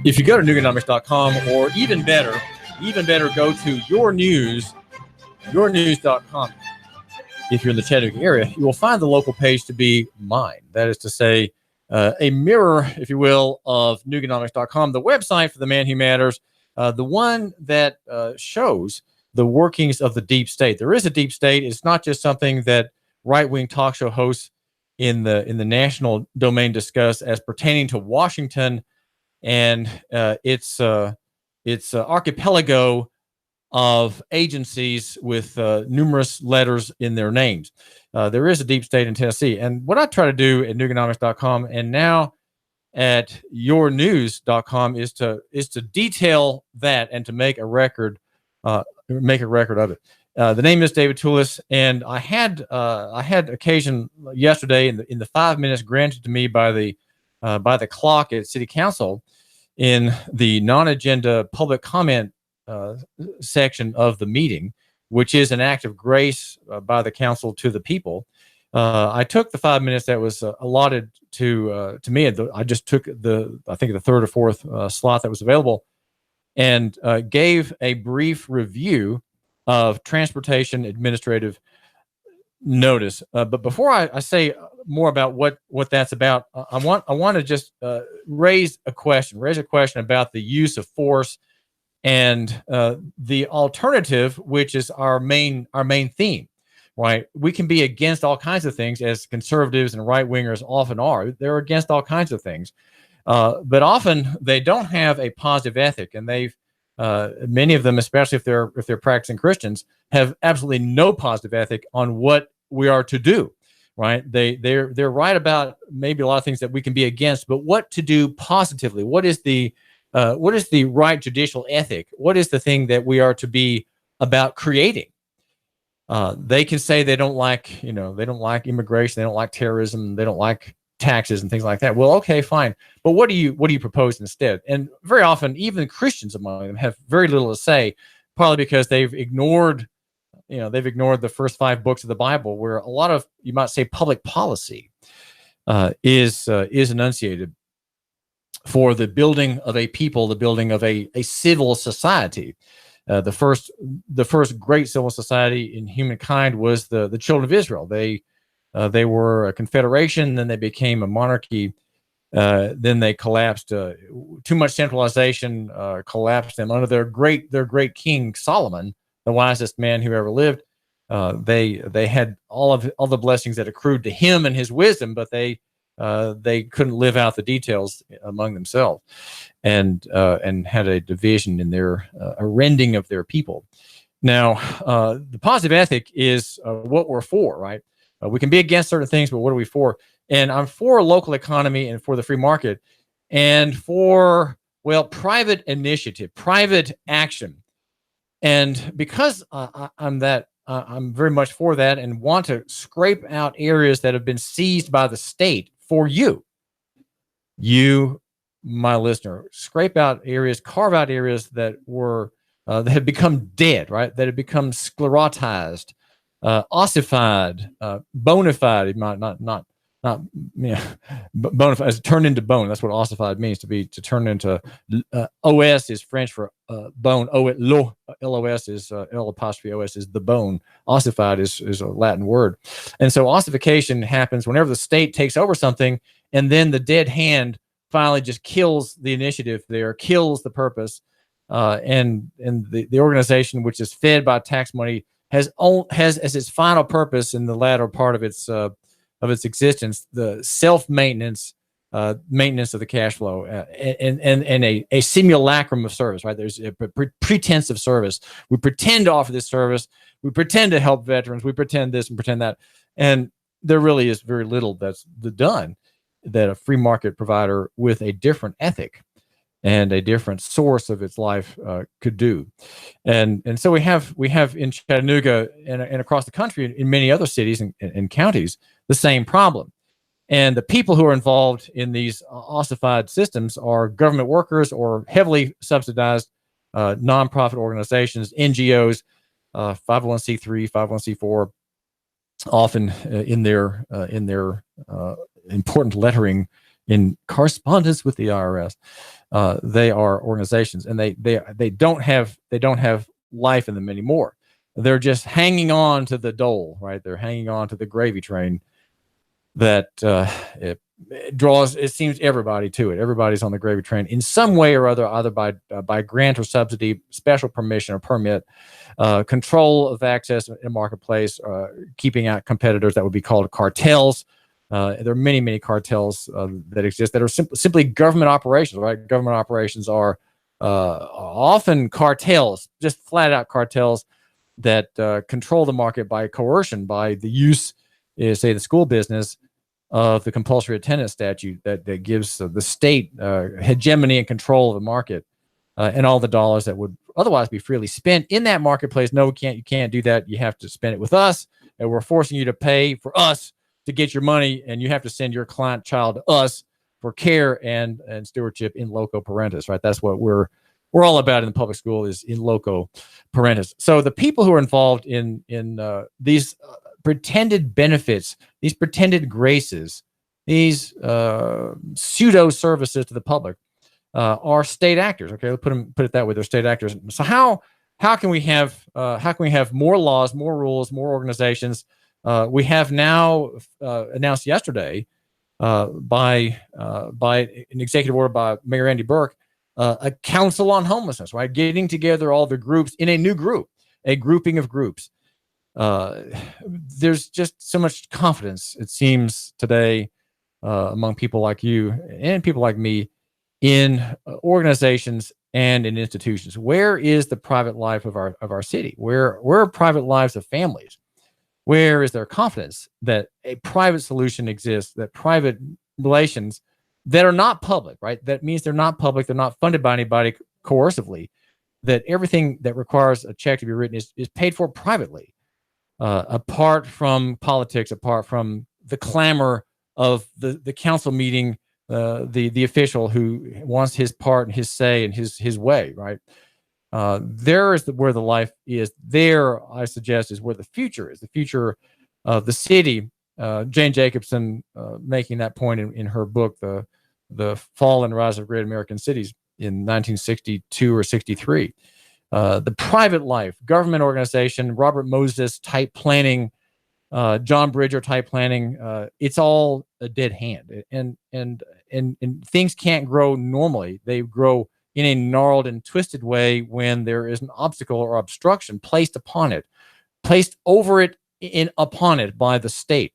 If you go to Nooganomics.com, or even better, go to yournews.com. If you're in the Chattanooga area, you will find the local page to be mine. That is to say, a mirror, if you will, of Nooganomics.com, the website for the man who matters, the one that shows the workings of the deep state. There is a deep state. It's not just something that right-wing talk show hosts in the national domain discuss as pertaining to Washington and its archipelago of agencies with numerous letters in their names. There is a deep state in Tennessee. And what I try to do at Nooganomics.com and now at yournews.com is to detail that and to make a record of it. The name is David Tulis, and I had occasion yesterday in the 5 minutes granted to me by the clock at City Council in the non-agenda public comment section of the meeting, which is an act of grace by the council to the people. I took the 5 minutes that was allotted to me. I just took the third or fourth slot that was available, and gave a brief review of transportation administrative notice. But before I say more about what that's about, I want to just raise a question about the use of force and the alternative, which is our main theme, right? We can be against all kinds of things, as conservatives and right wingers often are. They're against all kinds of things, but often they don't have a positive ethic, and they've many of them, especially if they're practicing Christians, have absolutely no positive ethic on what we are to do. Right? They're right about maybe a lot of things that we can be against, but what to do positively? What is the right judicial ethic? What is the thing that we are to be about creating? They can say they don't like immigration, they don't like terrorism, they don't like taxes and things like that. Well, okay, fine. But what do you propose instead? And very often, even Christians among them have very little to say, partly because they've ignored the first 5 books of the Bible, where a lot of, you might say, public policy is enunciated for the building of a people, the building of a civil society. The first great civil society in humankind was the children of Israel. They were a confederation, then they became a monarchy, then they collapsed. Too much centralization collapsed them under their great king Solomon, the wisest man who ever lived. They had all the blessings that accrued to him and his wisdom, but they couldn't live out the details among themselves, and had a division in their a rending of their people. Now, the positive ethic is what we're for, right? We can be against certain things, but what are we for? And I'm for local economy and for the free market, and for, well, private initiative, private action. And because I'm very much for that, and want to scrape out areas that have been seized by the state for you, my listener, scrape out areas, carve out areas that were that had become dead, right? That had become sclerotized, ossified, bona fide, not bona fide, turned into bone. That's what ossified means, to turn into. Os is French for bone. Los is L apostrophe os is the bone. Ossified is a Latin word, and so ossification happens whenever the state takes over something, and then the dead hand finally just kills the initiative there, kills the purpose, and the organization, which is fed by tax money, has as its final purpose in the latter part of its existence the self-maintenance, maintenance of the cash flow, and a simulacrum of service. Right? There's a pretense of service. We pretend to offer this service. We pretend to help veterans. We pretend this and pretend that, and there really is very little that's done that a free market provider with a different ethic and a different source of its life could do. And so we have in Chattanooga and across the country, in many other cities and counties, the same problem. And the people who are involved in these ossified systems are government workers or heavily subsidized nonprofit organizations, NGOs, 501c3, 501c4, often in their important lettering in correspondence with the IRS. They are organizations, and they don't have life in them anymore. They're just hanging on to the dole, right? They're hanging on to the gravy train that it draws, it seems, everybody to it. Everybody's on the gravy train in some way or other, either by grant or subsidy, special permission or permit, control of access in a marketplace, keeping out competitors that would be called cartels. There are many, many cartels that exist that are simply government operations, right? Government operations are often cartels, just flat out cartels that control the market by coercion, by the use, say, the school business of the compulsory attendance statute that gives the state hegemony and control of the market and all the dollars that would otherwise be freely spent in that marketplace. No, you can't do that. You have to spend it with us, and we're forcing you to pay for us to get your money, and you have to send your child to us for care and stewardship in loco parentis, right? That's what we're all about in the public school, is in loco parentis. So the people who are involved in these pretended benefits, these pretended graces, these pseudo services to the public are state actors. Okay, we'll put it that way. They're state actors. So how can we have more laws, more rules, more organizations? We have now announced yesterday by an executive order by Mayor Andy Burke, a council on homelessness, right? Getting together all the groups in a new group, a grouping of groups. There's just so much confidence, it seems, today among people like you and people like me in organizations and in institutions. Where is the private life of our city? Where are private lives of families? Where is there confidence that a private solution exists, that private relations that are not public, right? That means they're not public, they're not funded by anybody coercively, that everything that requires a check to be written is paid for privately, apart from politics, apart from the clamor of the council meeting, the official who wants his part and his say and his way, right? There is where the life is. There, I suggest, is where the future is. The future of the city. Jane Jacobson making that point in her book, the Fall and Rise of Great American Cities in 1962 or 63. The private life, government organization, Robert Moses type planning, John Bridger type planning. It's all a dead hand, and things can't grow normally. They grow in a gnarled and twisted way when there is an obstacle or obstruction placed over it upon it by the state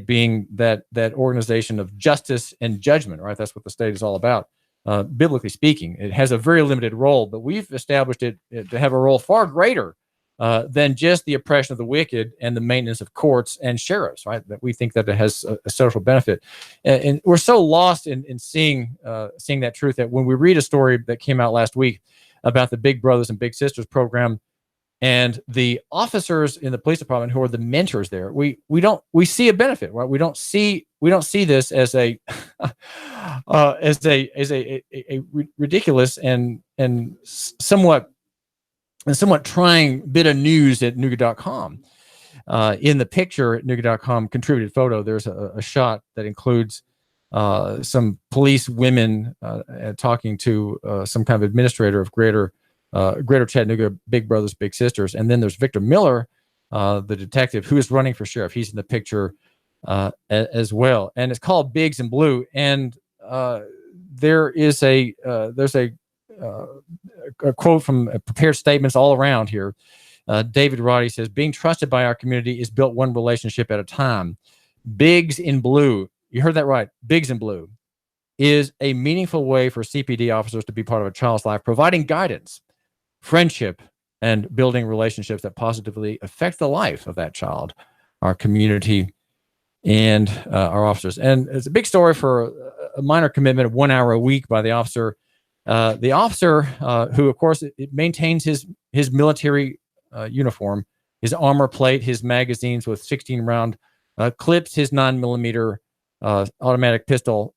being that organization of justice and judgment, right? That's what the state is all about. Biblically speaking, it has a very limited role, but we've established it to have a role far greater than just the oppression of the wicked and the maintenance of courts and sheriffs, right? That we think that it has a social benefit. And we're so lost in seeing that truth that when we read a story that came out last week about the Big Brothers and Big Sisters program and the officers in the police department who are the mentors there, we see a benefit, right? We don't see this as a ridiculous and somewhat trying bit of news at Nooga.com. In the picture at Nooga.com contributed photo, there's a shot that includes some police women talking to some kind of administrator of Greater Chattanooga Big Brothers Big Sisters, and then there's Victor Miller, the detective who is running for sheriff. He's in the picture as well, and it's called Bigs in Blue. And there's a quote from prepared statements all around here. David Roddy says, being trusted by our community is built one relationship at a time. Bigs in Blue, you heard that right, Bigs in Blue, is a meaningful way for CPD officers to be part of a child's life, providing guidance, friendship, and building relationships that positively affect the life of that child, our community, and our officers. And it's a big story for a minor commitment of 1 hour a week by the officer. The officer, who, of course, it maintains his military uniform, his armor plate, his magazines with 16-round clips, his 9mm automatic pistol,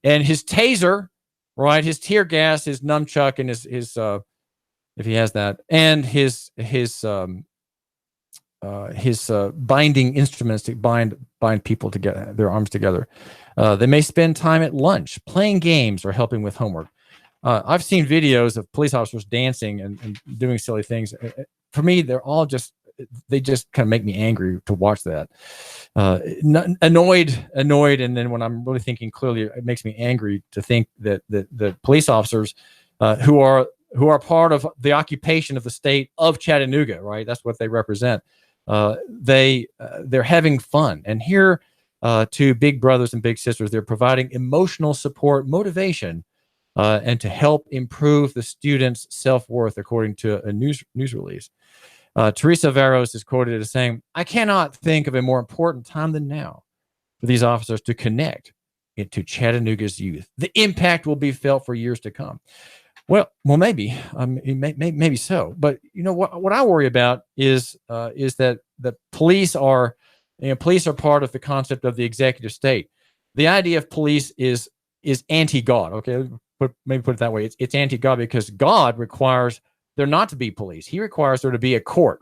and his taser, right? His tear gas, his nunchuck, and his if he has that, and his binding instruments to bind people together, their arms together. They may spend time at lunch playing games or helping with homework. I've seen videos of police officers dancing and doing silly things. For me, they just kind of make me angry to watch that. Annoyed, and then when I'm really thinking clearly, it makes me angry to think that the police officers who are part of the occupation of the state of Chattanooga, right? That's what they represent. They're having fun, and here to big brothers and big sisters, they're providing emotional support, motivation, and to help improve the students' self-worth, according to a news release. Teresa Varos is quoted as saying, "I cannot think of a more important time than now for these officers to connect into Chattanooga's youth. The impact will be felt for years to come." Well, maybe, maybe so. But you know what I worry about is that the police are part of the concept of the executive state. The idea of police is anti-God. Okay, maybe put it that way. It's anti-God because God requires there not to be police. He requires there to be a court.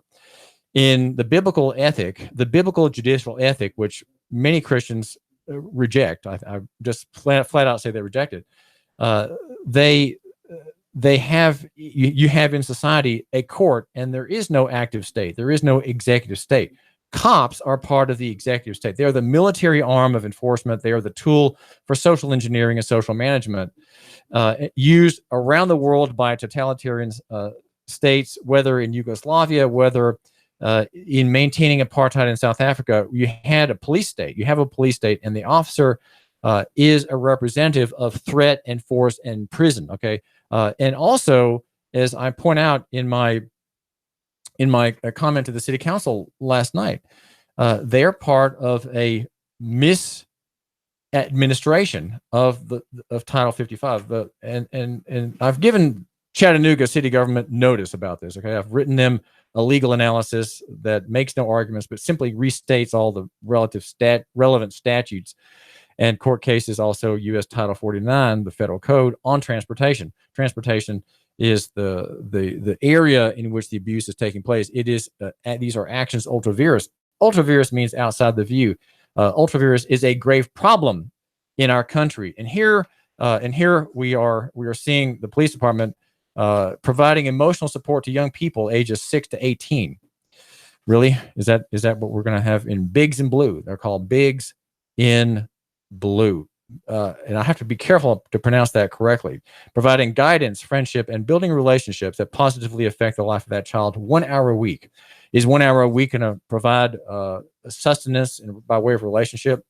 In the biblical ethic, the biblical judicial ethic, which many Christians reject, I just flat out say they reject it. They have you have in society a court, and there is no active state. There is no executive state. Cops are part of the executive state. They are the military arm of enforcement. They are the tool for social engineering and social management used around the world by totalitarian states, whether in Yugoslavia, whether in maintaining apartheid in South Africa. You had a police state. You have a police state, and the officer is a representative of threat and force and prison. Okay, and also, as I point out in my comment to the city council last night, they're part of a misadministration of Title 55. And I've given Chattanooga city government notice about this. Okay, I've written them a legal analysis that makes no arguments, but simply restates all the relevant statutes and court cases. Also, U.S. Title 49, the federal code on transportation. Transportation is the area in which the abuse is taking place. It is these are actions ultra vires. Ultra vires means outside the view. Ultra vires is a grave problem in our country, and here we are seeing the police department providing emotional support to young people ages 6 to 18. Really, is that what we're going to have in Bigs in Blue? They're called Bigs in Blue. And I have to be careful to pronounce that correctly. Providing guidance, friendship, and building relationships that positively affect the life of that child 1 hour a week. Is 1 hour a week going to provide sustenance by way of relationship?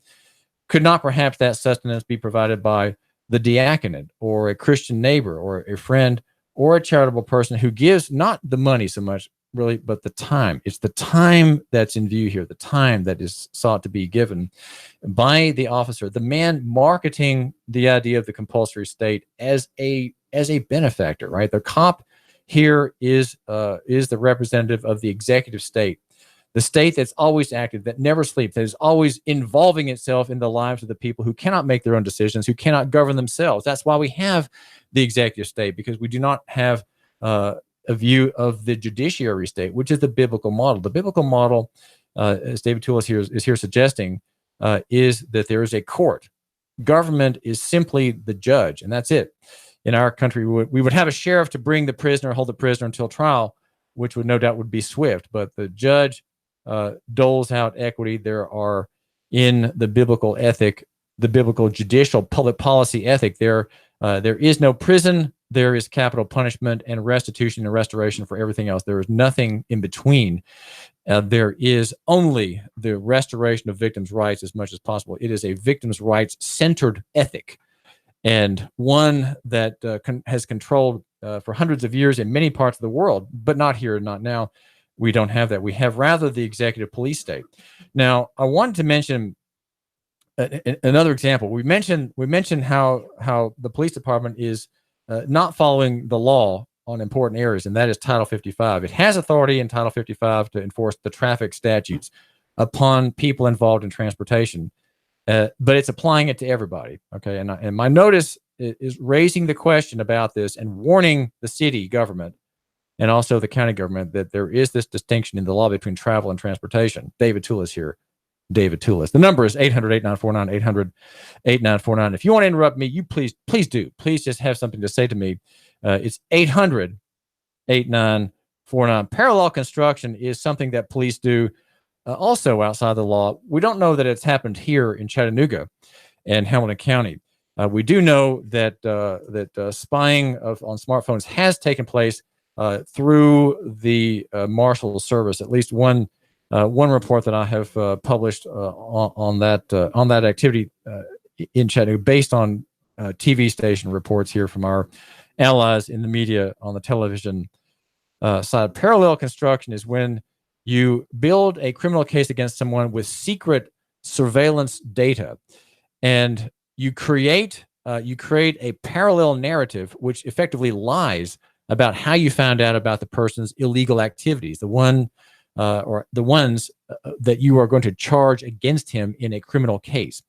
Could not perhaps that sustenance be provided by the diaconate or a Christian neighbor or a friend or a charitable person who gives not the money so much, really, but the time? It's the time that's in view here, the time that is sought to be given by the officer, the man marketing the idea of the compulsory state as a benefactor, right? The cop here is the representative of the executive state, the state that's always active, that never sleeps, that is always involving itself in the lives of the people who cannot make their own decisions, who cannot govern themselves. That's why we have the executive state, because we do not have a view of the judiciary state, which is the biblical model. The biblical model, as David Tulis is here suggesting, is that there is a court. Government is simply the judge, and that's it. In our country, we would have a sheriff to bring the prisoner, hold the prisoner until trial, which would no doubt would be swift. But the judge doles out equity. There are, in the biblical ethic, the biblical judicial public policy ethic, there is no prison. There is capital punishment and restitution and restoration for everything else. There is nothing in between. There is only the restoration of victims' rights as much as possible. It is a victims' rights centered ethic, and one that has controlled for hundreds of years in many parts of the world, but not here, not now. We don't have that. We have rather the executive police state. Now, I wanted to mention another example. We mentioned how the police department is not following the law on important areas, and that is Title 55. It has authority in Title 55 to enforce the traffic statutes upon people involved in transportation, but it's applying it to everybody. Okay, and my notice is raising the question about this and warning the city government and also the county government, that there is this distinction in the law between travel and transportation. David Tulis here. David Tulis. The number is 800-8949, 800-8949. If you want to interrupt me, you please do. Please just have something to say to me. It's 800-8949. Parallel construction is something that police do also outside the law. We don't know that it's happened here in Chattanooga and Hamilton County. We do know that spying on smartphones has taken place through the Marshal Service. At least one report that I have published on that activity in Chattanooga, based on TV station reports here from our allies in the media on the television side. Parallel construction is when you build a criminal case against someone with secret surveillance data, and you create a parallel narrative which effectively lies about how you found out about the person's illegal activities, the ones that you are going to charge against him in a criminal case.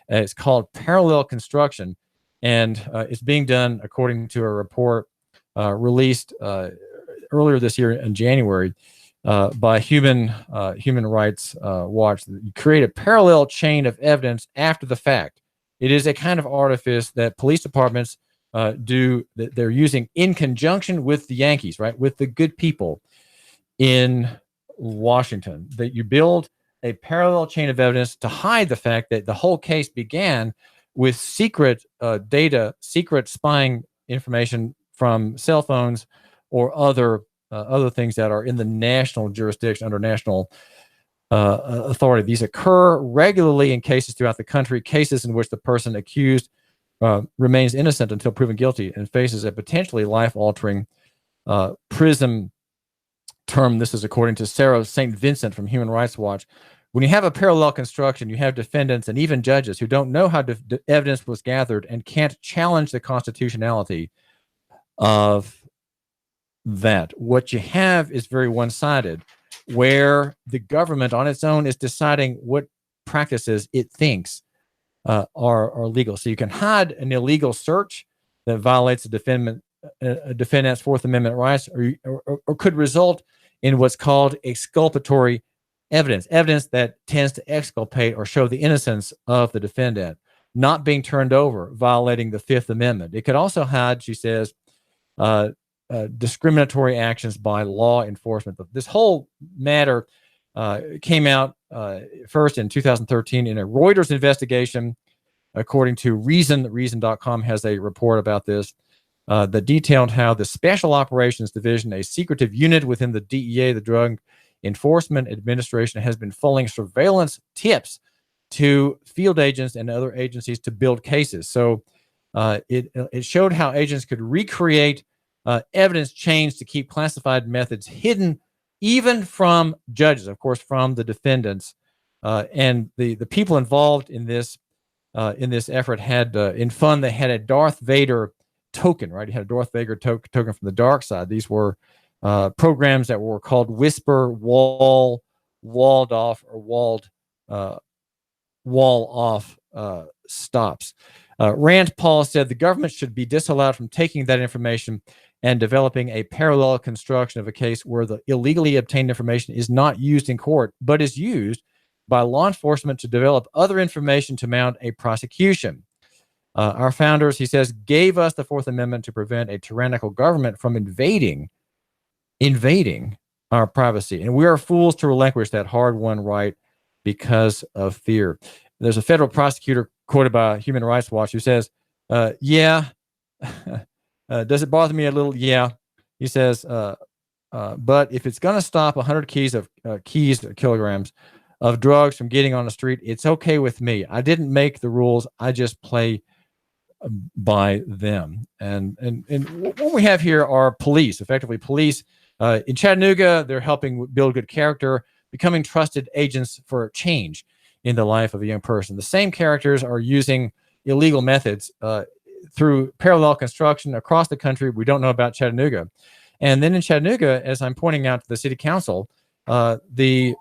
It's called parallel construction, and it's being done according to a report released earlier this year in January by Human Rights Watch. You create a parallel chain of evidence after the fact. It is a kind of artifice that police departments do, that they're using in conjunction with the Yankees, right, with the good people in Washington, that you build a parallel chain of evidence to hide the fact that the whole case began with secret data, secret spying information from cell phones or other things that are in the national jurisdiction, under national authority. These occur regularly in cases throughout the country, cases in which the person accused remains innocent until proven guilty and faces a potentially life-altering prison term. This is according to Sarah St. Vincent from Human Rights Watch. When you have a parallel construction, you have defendants and even judges who don't know how evidence was gathered and can't challenge the constitutionality of that. What you have is very one-sided, where the government on its own is deciding what practices it thinks are legal. So you can hide an illegal search that violates a defendant's Fourth Amendment rights, or could result in what's called exculpatory evidence that tends to exculpate or show the innocence of the defendant, not being turned over, violating the Fifth Amendment. It could also hide, she says, discriminatory actions by law enforcement. This whole matter came out first in 2013 in a Reuters investigation, according to Reason.com has a report about this that detailed how the Special Operations Division, a secretive unit within the DEA, the Drug Enforcement Administration, has been following surveillance tips to field agents and other agencies to build cases. So it showed how agents could recreate evidence chains to keep classified methods hidden, even from judges, of course, from the defendants. And the people involved in this effort had, in fun, they had a Darth Vader token, right? You had a Darth Vader token from the dark side. These were programs that were called Whisper, Walled Off, or Wall Off stops. Rand Paul said the government should be disallowed from taking that information and developing a parallel construction of a case where the illegally obtained information is not used in court, but is used by law enforcement to develop other information to mount a prosecution. Our founders, he says, gave us the Fourth Amendment to prevent a tyrannical government from invading our privacy. And we are fools to relinquish that hard-won right because of fear. There's a federal prosecutor quoted by Human Rights Watch who says, yeah, does it bother me a little? Yeah. He says, but if it's going to stop 100 kilograms of drugs from getting on the street, it's okay with me. I didn't make the rules. I just play by them. And what we have here are police, effectively police. In Chattanooga, they're helping build good character, becoming trusted agents for change in the life of a young person. The same characters are using illegal methods through parallel construction across the country. We don't know about Chattanooga. And then in Chattanooga, as I'm pointing out to the city council, the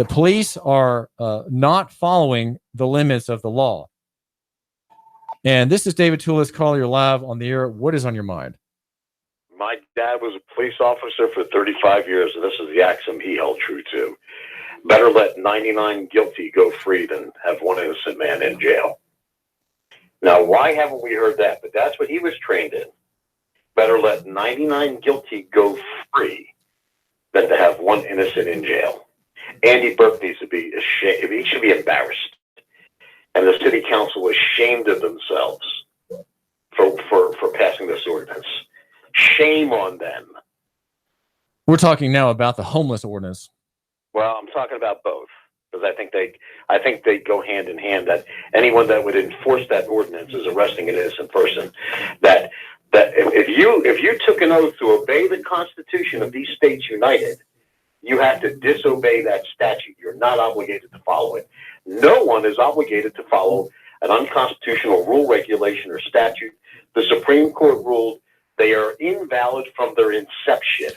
police are not following the limits of the law. And this is David Tulis. Call, you're live on the air. What is on your mind? My dad was a police officer for 35 years, and this is the axiom he held true to. Better let 99 guilty go free than have one innocent man in jail. Now, why haven't we heard that? But that's what he was trained in. Better let 99 guilty go free than to have one innocent in jail. Andy Burke needs to be ashamed. He should be embarrassed. And the city council was ashamed of themselves for passing this ordinance. Shame on them. We're talking now about the homeless ordinance. Well, I'm talking about both, because I think they go hand in hand. That anyone that would enforce that ordinance is arresting an innocent person. That if you took an oath to obey the Constitution of these states united, you have to disobey that statute. You're not obligated to follow it. No one is obligated to follow an unconstitutional rule, regulation, or statute. The Supreme Court ruled they are invalid from their inception.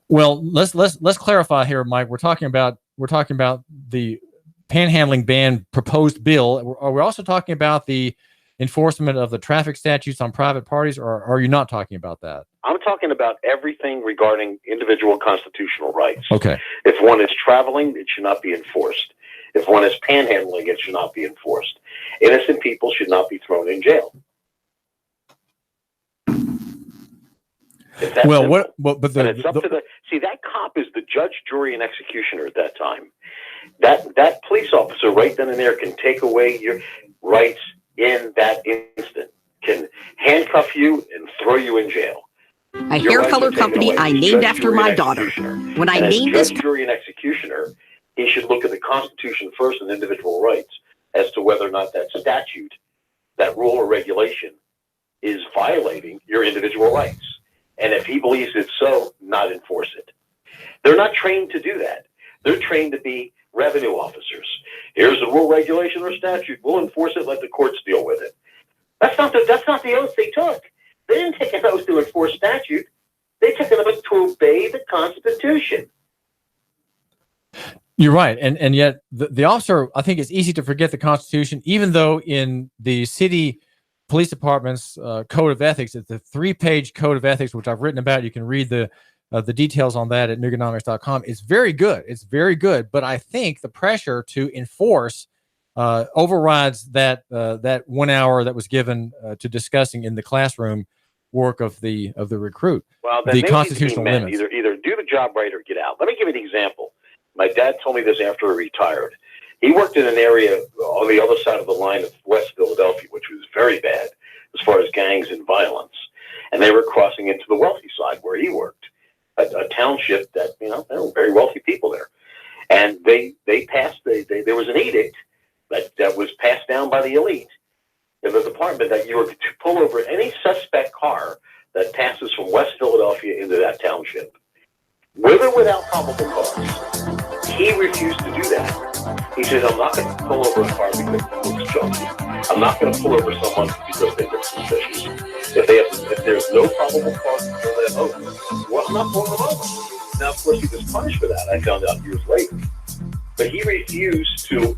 Well, let's clarify here, Mike. We're talking about the panhandling ban proposed bill. Are we also talking about the enforcement of the traffic statutes on private parties, or are you not talking about that? I'm talking about everything regarding individual constitutional rights. Okay. If one is traveling, it should not be enforced. If one is panhandling, it should not be enforced. Innocent people should not be thrown in jail. Well, simple. but it's up to that cop is the judge, jury, and executioner at that time. That police officer right then and there can take away your rights in that instant, can handcuff you and throw you in jail. A hair color company I named after my daughter. When I named this jury and executioner, he should look at the Constitution first and individual rights as to whether or not that statute, that rule or regulation, is violating your individual rights. And if he believes it's so, not enforce it. They're not trained to do that. They're trained to be revenue officers. Here's the rule, regulation, or statute. We'll enforce it. Let the courts deal with it. That's not the oath they took. They didn't take an oath to enforce statute. They took an oath to obey the Constitution. You're right. And yet the officer, I think it's easy to forget the Constitution, even though in the city police department's code of ethics, it's a 3-page code of ethics, which I've written about. You can read the details on that at Nooganomics.com. It's very good. It's very good. But I think the pressure to enforce overrides that 1 hour that was given to discussing in the classroom work of the recruit. Well, then the constitutional limits. Either do the job right or get out. Let me give you an example. My dad told me this after he retired. He worked in an area on the other side of the line of West Philadelphia, which was very bad as far as gangs and violence. And they were crossing into the wealthy side where he worked, a township that, there were very wealthy people there. And they passed, there was an edict that was passed down by the elite in the department that you were to pull over any suspect car that passes from West Philadelphia into that township, with or without probable cause. He refused to do that. He said, I'm not going to pull over a car because it looks junky. I'm not going to pull over someone because they look suspicious. If there's no probable cause to pull them over, well, I'm not pulling them over. Now, of course, he was punished for that. I found out years later. But he refused to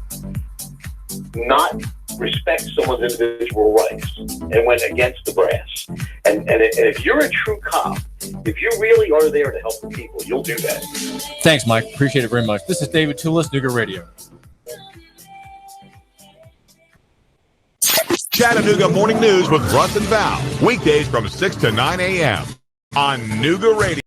not respect someone's individual rights and went against the brass. And if you're a true cop, if you really are there to help the people, you'll do that. Thanks, Mike. Appreciate it very much. This is David Tulis, Nooga Radio. Chattanooga Morning News with Russ and Val. Weekdays from 6 to 9 a.m. on Nooga Radio.